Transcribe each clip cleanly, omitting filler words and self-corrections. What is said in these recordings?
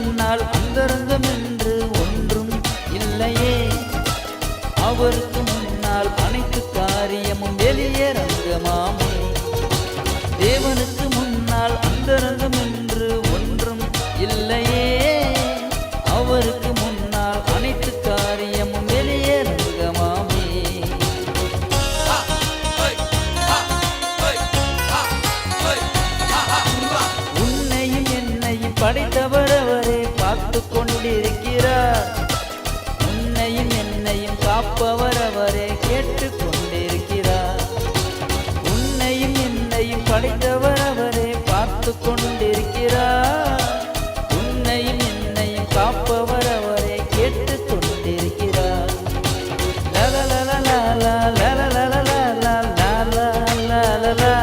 முன்னால் அந்தரங்கம் என்று ஒன்றும் இல்லையே. அவருக்கு முன்னால் அனைத்து காரியமும் வெளியரங்கமாமே. தேவனுக்கு முன்னால் அந்தரங்கம் என்று ஒன்றும் இல்லையே. அவருக்கு முன்னால் அனைத்து காரியமும் வெளியரங்கமாமே. உன்னையும் என்னையும் படைத்தவர் அவரே பார்த்து கொண்டிருக்கிறார். உன்னையும் என்னையும் காப்பவர் அவரே கேட்டுக் கொண்டிருக்கிறார். உன்னையும் என்னையும் படைத்தவர் அவரே பார்த்து கொண்டிருக்கிறார். உன்னையும் என்னையும் காப்பவர் அவரே கேட்டுக் கொண்டிருக்கிறார். லலலலலலா லலலலலலா லலலலலலா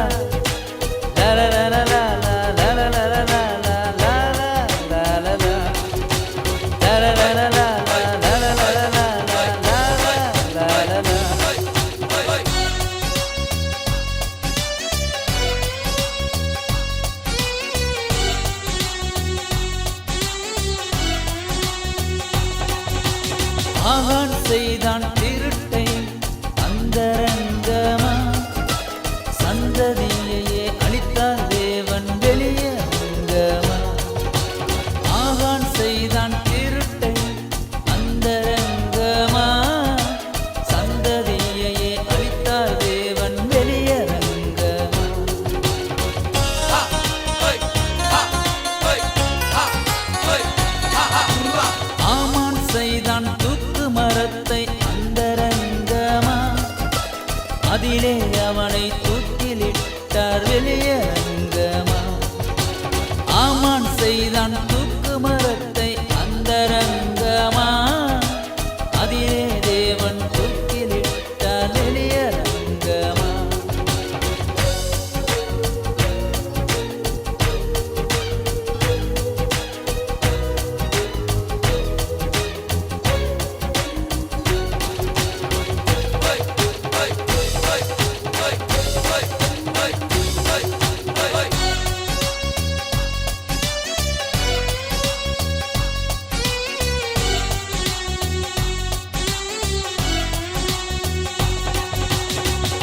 ஆகான் செய்தான் திருட்டை அந்தரங்கமா. சந்ததியையே அளித்தார் தேவன் வெளியரங்கமா. ஆகான் செய்தான் திருட்டை அந்தரங்கமா. சந்ததியையே அளித்தார் தேவன் வெளியரங்கமா. ஆமான் செய்தான் மரத்தை அந்தரங்கமா. அதிலே அவனை தூக்கிலிட்டார் வெளியரங்கமா. ஆமான் செய்தான் தூக்கு மரத்தை அந்தரங்கமா. அதிலே தேவன் தூக்கிலிட்டார் வெளியரங்கமா.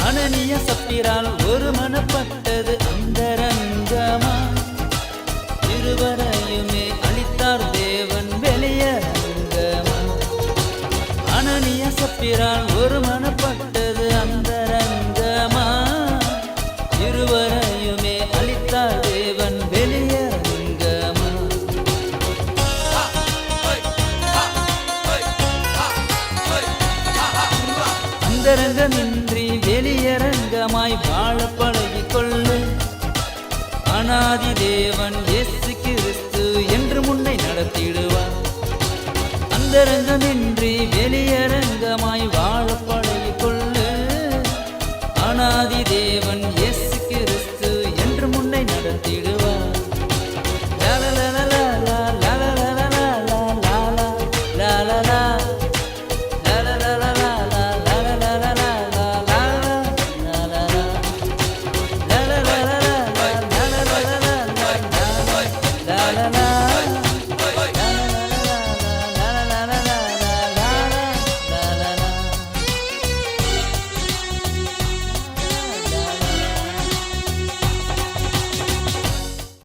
அனனியா சப்பீரால் ஒரு மனப்பட்டது அந்தரங்கமா. இருவரையுமே அளித்தார் தேவன் வெளியரங்கமா. அனனியா சப்பீரால் ஒரு மனப்பட்டது அந்தரங்கமா. இருவரையுமே அளித்தார் தேவன் வெளியரங்கமா. அந்தரங்கமின்றி வெளியரங்கமாய் வாழ பழகிக் கொள்ளு. அநாதி தேவன் இயேசு கிறிஸ்து என்று முன்னை நடத்திடுவார். அந்தரங்கமே